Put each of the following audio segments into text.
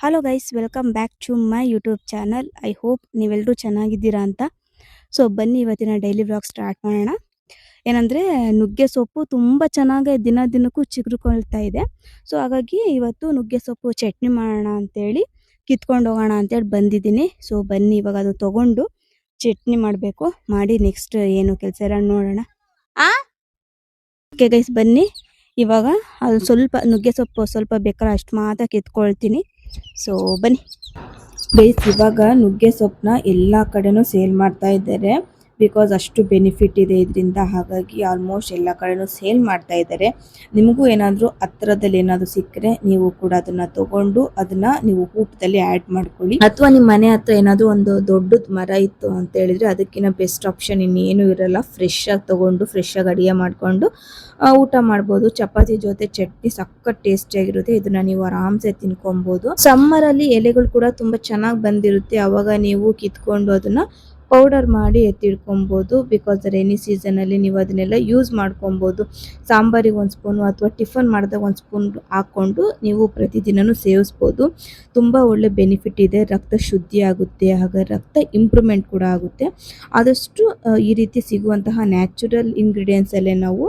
Hello guys, welcome back to my YouTube channel. I hope ನೀವೆಲ್ಲರೂ ಚೆನ್ನಾಗಿದ್ದೀರಾ ಅಂತ. So ಬನ್ನಿ ಇವತ್ತಿನ ಡೈಲಿ ವ್ಲಾಗ್ ಸ್ಟಾರ್ಟ್ ಮಾಡೋಣ. ಏನಂದರೆ ನುಗ್ಗೆ ಸೊಪ್ಪು ತುಂಬ ಚೆನ್ನಾಗಿ ದಿನಕ್ಕೂ ಚಿಗುರ್ಕೊಳ್ತಾ ಇದೆ. ಸೊ ಹಾಗಾಗಿ ಇವತ್ತು ನುಗ್ಗೆ ಸೊಪ್ಪು ಚಟ್ನಿ ಮಾಡೋಣ ಅಂತೇಳಿ ಕಿತ್ಕೊಂಡು ಹೋಗೋಣ ಅಂತೇಳಿ ಬಂದಿದ್ದೀನಿ. ಸೊ ಬನ್ನಿ ಇವಾಗ ಅದು ತೊಗೊಂಡು ಚಟ್ನಿ ಮಾಡಬೇಕು. ಮಾಡಿ ನೆಕ್ಸ್ಟ್ ಏನು ಕೆಲಸ ಎಲ್ಲ ನೋಡೋಣ. ಓಕೆ ಗೈಸ್, ಬನ್ನಿ ಇವಾಗ ಅದು ಸ್ವಲ್ಪ ನುಗ್ಗೆ ಸೊಪ್ಪು ಸ್ವಲ್ಪ ಬೇಕಾದ್ರೆ ಅಷ್ಟು ಮಾತ್ರ ಕಿತ್ಕೊಳ್ತೀನಿ. ಸೊ ಬನ್ನಿ ಗೈಸ್, ಇವಾಗ ನುಗ್ಗೆ ಸೊಪ್ಪನ್ನ ಎಲ್ಲ ಕಡೆನೂ ಸೇಲ್ ಮಾಡ್ತಾ ಇದ್ದಾರೆ. ಬಿಕಾಸ್ ಅಷ್ಟು ಬೆನಿಫಿಟ್ ಇದೆ ಇದರಿಂದ. ಹಾಗಾಗಿ ಆಲ್ಮೋಸ್ಟ್ ಎಲ್ಲ ಕಡೆನೂ ಸೇಲ್ ಮಾಡ್ತಾ ಇದ್ದಾರೆ. ನಿಮಗೂ ಏನಾದರೂ ಹತ್ರದಲ್ಲಿ ಏನಾದರೂ ಸಿಕ್ಕರೆ ನೀವು ಕೂಡ ಅದನ್ನ ತಗೊಂಡು ಅದನ್ನ ನೀವು ಊಟದಲ್ಲಿ ಆ್ಯಡ್ ಮಾಡ್ಕೊಳ್ಳಿ. ಅಥವಾ ನಿಮ್ಮ ಮನೆ ಹತ್ರ ಏನಾದರೂ ಒಂದು ದೊಡ್ಡದ ಮರ ಇತ್ತು ಅಂತ ಹೇಳಿದ್ರೆ ಅದಕ್ಕಿಂತ ಬೆಸ್ಟ್ ಆಪ್ಷನ್ ಇನ್ನೇನು ಇರಲ್ಲ. ಫ್ರೆಶ್ ಆಗಿ ತಗೊಂಡು ಫ್ರೆಶ್ ಆಗಿ ಅಡಿಗೆ ಮಾಡ್ಕೊಂಡು ಊಟ ಮಾಡ್ಬೋದು. ಚಪಾತಿ ಜೊತೆ ಚಟ್ನಿ ಸಖತ್ ಟೇಸ್ಟಿಯಾಗಿರುತ್ತೆ. ಇದನ್ನ ನೀವು ಆರಾಮ್ಸೆ ತಿನ್ಕೊಬಹುದು. ಸಮ್ಮರ್ ಅಲ್ಲಿ ಎಲೆಗಳು ಕೂಡ ತುಂಬಾ ಚೆನ್ನಾಗಿ ಬಂದಿರುತ್ತೆ. ಅವಾಗ ನೀವು ಕಿತ್ಕೊಂಡು ಅದನ್ನ ಪೌಡರ್ ಮಾಡಿ ಎತ್ತಿಡ್ಕೊಬಹುದು. ಬಿಕಾಸ್ ರೈನಿ ಸೀಸನ್ ಅಲ್ಲಿ ನೀವು ಅದನ್ನೆಲ್ಲ ಯೂಸ್ ಮಾಡ್ಕೊಬಹುದು. ಸಾಂಬಾರಿಗೆ ಒಂದು ಸ್ಪೂನು ಅಥವಾ ಟಿಫನ್ ಮಾಡಿದಾಗ ಒಂದು ಸ್ಪೂನ್ ಹಾಕೊಂಡು ನೀವು ಪ್ರತಿದಿನನೂ ಸೇವಿಸ್ಬೋದು. ತುಂಬಾ ಒಳ್ಳೆ ಬೆನಿಫಿಟ್ ಇದೆ. ರಕ್ತ ಶುದ್ಧಿ ಆಗುತ್ತೆ, ಹಾಗೆ ರಕ್ತ ಇಂಪ್ರೂವ್ಮೆಂಟ್ ಕೂಡ ಆಗುತ್ತೆ. ಆದಷ್ಟು ಈ ರೀತಿ ಸಿಗುವಂತಹ ನ್ಯಾಚುರಲ್ ಇಂಗ್ರೀಡಿಯೆಂಟ್ಸ್ ಅಲ್ಲೇ ನಾವು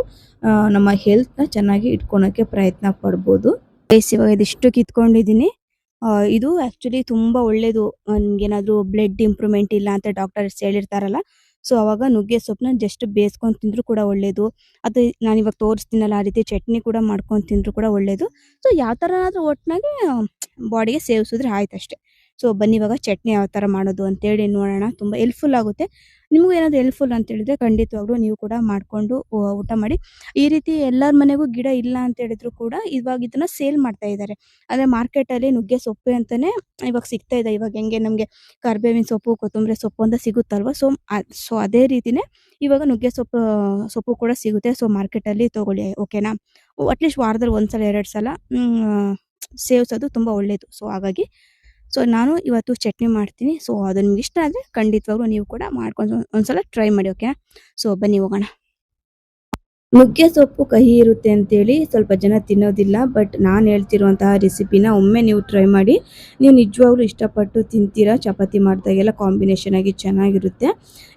ನಮ್ಮ ಹೆಲ್ತ್ನ ಚೆನ್ನಾಗಿ ಇಟ್ಕೊಳಕ್ಕೆ ಪ್ರಯತ್ನ ಪಡ್ಬೋದು. ಇವಾಗ ಇದಿಷ್ಟು ಕಿತ್ಕೊಂಡಿದ್ದೀನಿ. ಇದು ಆಕ್ಚುಲಿ ತುಂಬಾ ಒಳ್ಳೇದು. ನಿಮ್ಗೇನಾದ್ರೂ ಬ್ಲಡ್ ಇಂಪ್ರೂವ್ಮೆಂಟ್ ಇಲ್ಲ ಅಂತ ಡಾಕ್ಟರ್ಸ್ ಹೇಳಿರ್ತಾರಲ್ಲ, ಸೊ ಅವಾಗ ನುಗ್ಗೆ ಸೊಪ್ಪನ್ನ ಜಸ್ಟ್ ಬೇಯಿಸ್ಕೊಂಡು ತಿಂದ್ರು ಕೂಡ ಒಳ್ಳೇದು. ಅದು ನಾನು ಇವಾಗ ತೋರಿಸ್ತೀನಲ್ಲ ಆ ರೀತಿ ಚಟ್ನಿ ಕೂಡ ಮಾಡ್ಕೊಂಡು ತಿಂದ್ರು ಕೂಡ ಒಳ್ಳೇದು. ಸೊ ಯಾವ ಥರನಾದ್ರೂ ಒಟ್ಟಿನಾಗೆ ಬಾಡಿಗೆ ಸೇವಿಸಿದ್ರೆ ಆಯ್ತು ಅಷ್ಟೇ. ಸೊ ಬನ್ನಿ ಇವಾಗ ಚಟ್ನಿ ಯಾವ ಥರ ಮಾಡೋದು ಅಂತೇಳಿ ನೋಡೋಣ. ತುಂಬ ಹೆಲ್ಪ್ಫುಲ್ ಆಗುತ್ತೆ. ನಿಮಗೂ ಏನಾದರೂ ಹೆಲ್ಪ್ಫುಲ್ ಅಂತ ಹೇಳಿದ್ರೆ ಖಂಡಿತವಾಗ್ಲೂ ನೀವು ಕೂಡ ಮಾಡಿಕೊಂಡು ಊಟ ಮಾಡಿ. ಈ ರೀತಿ ಎಲ್ಲರ ಮನೆಗೂ ಗಿಡ ಇಲ್ಲ ಅಂತ ಹೇಳಿದ್ರು ಕೂಡ ಇವಾಗ ಇದನ್ನ ಸೇಲ್ ಮಾಡ್ತಾ ಇದ್ದಾರೆ. ಅಂದರೆ ಮಾರ್ಕೆಟಲ್ಲಿ ನುಗ್ಗೆ ಸೊಪ್ಪು ಅಂತಾನೆ ಇವಾಗ ಸಿಗ್ತಾ ಇದೆ. ಇವಾಗ ಹೆಂಗೆ ನಮಗೆ ಕರ್ಬೇವಿನ ಸೊಪ್ಪು, ಕೊತ್ತಂಬರಿ ಸೊಪ್ಪು ಅಂತ ಸಿಗುತ್ತಲ್ವ, ಸೊ ಅದೇ ರೀತಿನೇ ಇವಾಗ ನುಗ್ಗೆ ಸೊಪ್ಪು ಕೂಡ ಸಿಗುತ್ತೆ. ಸೊ ಮಾರ್ಕೆಟಲ್ಲಿ ತೊಗೊಳ್ಳಿ, ಓಕೆನಾ. ಅಟ್ಲೀಸ್ಟ್ ವಾರದಲ್ಲಿ ಒಂದ್ಸಲ 2 ಸಲ ಸೇವಿಸೋದು ತುಂಬ ಒಳ್ಳೆಯದು. ಸೊ ಹಾಗಾಗಿ ನಾನು ಇವತ್ತು ಚಟ್ನಿ ಮಾಡ್ತೀನಿ. ಸೊ ಅದು ನಿಮ್ಗೆ ಇಷ್ಟ ಆದರೆ ಖಂಡಿತವಾಗ್ಲೂ ನೀವು ಕೂಡ ಮಾಡ್ಕೊಂಡು ಒಂದ್ಸಲ ಟ್ರೈ ಮಾಡಿ, ಓಕೆನಾ. ಸೊ ಬನ್ನಿ ಹೋಗೋಣ. ನುಗ್ಗೆ ಸೊಪ್ಪು ಕಹಿ ಇರುತ್ತೆ ಅಂತೇಳಿ ಸ್ವಲ್ಪ ಜನ ತಿನ್ನೋದಿಲ್ಲ. ಬಟ್ ನಾನು ಹೇಳ್ತಿರುವಂತಹ ರೆಸಿಪಿನ ಒಮ್ಮೆ ನೀವು ಟ್ರೈ ಮಾಡಿ. ನೀವು ನಿಜವಾಗ್ಲೂ ಇಷ್ಟಪಟ್ಟು ತಿಂತೀರಾ. ಚಪಾತಿ ಮಾಡಿದಾಗೆಲ್ಲ ಕಾಂಬಿನೇಷನ್ ಆಗಿ ಚೆನ್ನಾಗಿರುತ್ತೆ.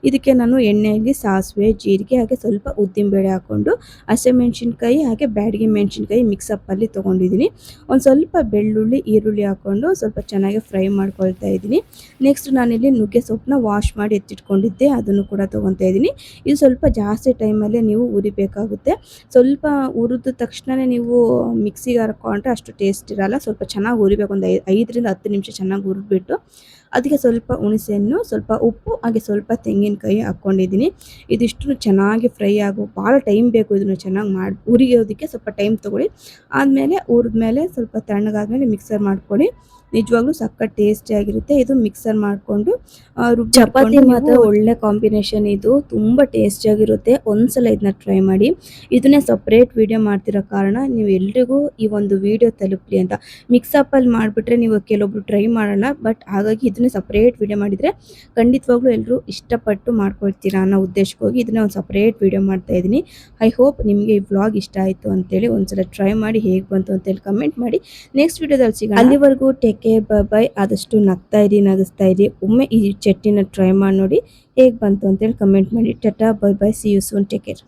ಇದಕ್ಕೆ ನಾನು ಎಣ್ಣೆಯಲ್ಲಿ ಸಾಸಿವೆ, ಜೀರಿಗೆ ಹಾಗೆ ಸ್ವಲ್ಪ ಉದ್ದಿನಬೇಳೆ ಹಾಕ್ಕೊಂಡು ಹಸಿಮೆಣಸಿನ್ಕಾಯಿ ಹಾಗೆ ಬ್ಯಾಡಗಿ ಮೆಣಸಿನ್ಕಾಯಿ ಮಿಕ್ಸಪ್ಪಲ್ಲಿ ತೊಗೊಂಡಿದ್ದೀನಿ. ಒಂದು ಸ್ವಲ್ಪ ಬೆಳ್ಳುಳ್ಳಿ, ಈರುಳ್ಳಿ ಹಾಕ್ಕೊಂಡು ಸ್ವಲ್ಪ ಚೆನ್ನಾಗಿ ಫ್ರೈ ಮಾಡ್ಕೊಳ್ತಾ ಇದ್ದೀನಿ. ನೆಕ್ಸ್ಟ್ ನಾನಿಲ್ಲಿ ನುಗ್ಗೆ ಸೊಪ್ಪನ್ನ ವಾಶ್ ಮಾಡಿ ಎತ್ತಿಟ್ಕೊಂಡಿದ್ದೆ, ಅದನ್ನು ಕೂಡ ತೊಗೊತಾ ಇದ್ದೀನಿ. ಇದು ಸ್ವಲ್ಪ ಜಾಸ್ತಿ ಟೈಮಲ್ಲೇ ನೀವು ಉರಿಬೇಕಾಗುತ್ತೆ. ಸ್ವಲ್ಪ ಹುರಿದ ತಕ್ಷಣನೇ ನೀವು ಮಿಕ್ಸಿಗೆ ಹಾಕೊಂಡ್ರೆ ಅಷ್ಟು ಟೇಸ್ಟ್ ಇರಲ್ಲ. ಸ್ವಲ್ಪ ಚೆನ್ನಾಗಿ ಉರಿಬೇಕು. ಒಂದು 5ರಿಂದ 10 ನಿಮಿಷ ಚೆನ್ನಾಗಿ ಹುರಿದ್ಬಿಟ್ಟು ಅದಕ್ಕೆ ಸ್ವಲ್ಪ ಹುಣಸೆಹಣ್ಣು, ಸ್ವಲ್ಪ ಉಪ್ಪು ಹಾಗೆ ಸ್ವಲ್ಪ ತೆಂಗಿನಕಾಯಿ ಹಾಕ್ಕೊಂಡಿದ್ದೀನಿ. ಇದಿಷ್ಟು ಚೆನ್ನಾಗಿ ಫ್ರೈ ಭಾಳ ಟೈಮ್ ಬೇಕು. ಇದನ್ನು ಚೆನ್ನಾಗಿ ಉರಿಯೋದಕ್ಕೆ ಸ್ವಲ್ಪ ಟೈಮ್ ತೊಗೊಳ್ಳಿ. ಆದಮೇಲೆ ಹುರಿದ್ಮೇಲೆ ಸ್ವಲ್ಪ ತಣ್ಣಗಾದ್ಮೇಲೆ ಮಿಕ್ಸರ್ ಮಾಡ್ಕೊಳ್ಳಿ. ನಿಜವಾಗ್ಲೂ ಸಖತ್ ಟೇಸ್ಟಿಯಾಗಿರುತ್ತೆ. ಇದು ಮಿಕ್ಸರ್ ಮಾಡಿಕೊಂಡು ಚಪಾತಿ ಮಾತ್ರ ಒಳ್ಳೆ ಕಾಂಬಿನೇಷನ್. ಇದು ತುಂಬ ಟೇಸ್ಟಿಯಾಗಿರುತ್ತೆ. ಒಂದ್ಸಲ ಇದನ್ನ ಟ್ರೈ ಮಾಡಿ. ಇದನ್ನೇ ಸಪ್ರೇಟ್ ವಿಡಿಯೋ ಮಾಡ್ತಿರೋ ಕಾರಣ ನೀವು ಎಲ್ರಿಗೂ ಈ ಒಂದು ವಿಡಿಯೋ ತಲುಪಲಿ ಅಂತ. ಮಿಕ್ಸಪ್ಪಲ್ಲಿ ಮಾಡಿಬಿಟ್ರೆ ನೀವು ಕೆಲವೊಬ್ರು ಟ್ರೈ ಮಾಡಲ್ಲ. ಬಟ್ ಹಾಗಾಗಿ ಇದನ್ನೇ ಸಪ್ರೇಟ್ ವಿಡಿಯೋ ಮಾಡಿದರೆ ಖಂಡಿತವಾಗ್ಲೂ ಎಲ್ಲರೂ ಇಷ್ಟಪಟ್ಟು ಮಾಡ್ಕೊಳ್ತೀರಾ ಅನ್ನೋ ಉದ್ದೇಶಕ್ಕೋಗಿ ಇದನ್ನ ಒಂದು ಸಪ್ರೇಟ್ ವಿಡಿಯೋ ಮಾಡ್ತಾ ಇದ್ದೀನಿ. ಐ ಹೋಪ್ ನಿಮಗೆ ಈ ವ್ಲಾಗ್ ಇಷ್ಟ ಆಯಿತು ಅಂತೇಳಿ. ಒಂದ್ಸಲ ಟ್ರೈ ಮಾಡಿ ಹೇಗೆ ಬಂತು ಅಂತೇಳಿ ಕಮೆಂಟ್ ಮಾಡಿ. ನೆಕ್ಸ್ಟ್ ವಿಡಿಯೋದಲ್ಲಿ ಸಿಗೋಣ. ಅಲ್ಲಿವರೆಗೂ ಟೇಕ್ ಕೇರ್, ಬೈ. ಆದಷ್ಟು ನಗ್ತಾ ಇರಿ, ನಗಿಸ್ತಾ ಇರಿ. ಒಮ್ಮೆ ಈ ಚಟ್ನಿನ ಟ್ರೈ ಮಾಡಿ ನೋಡಿ, ಹೇಗೆ ಬಂತು ಅಂತೇಳಿ ಕಮೆಂಟ್ ಮಾಡಿ. Tata, bye bye, see you soon, take care.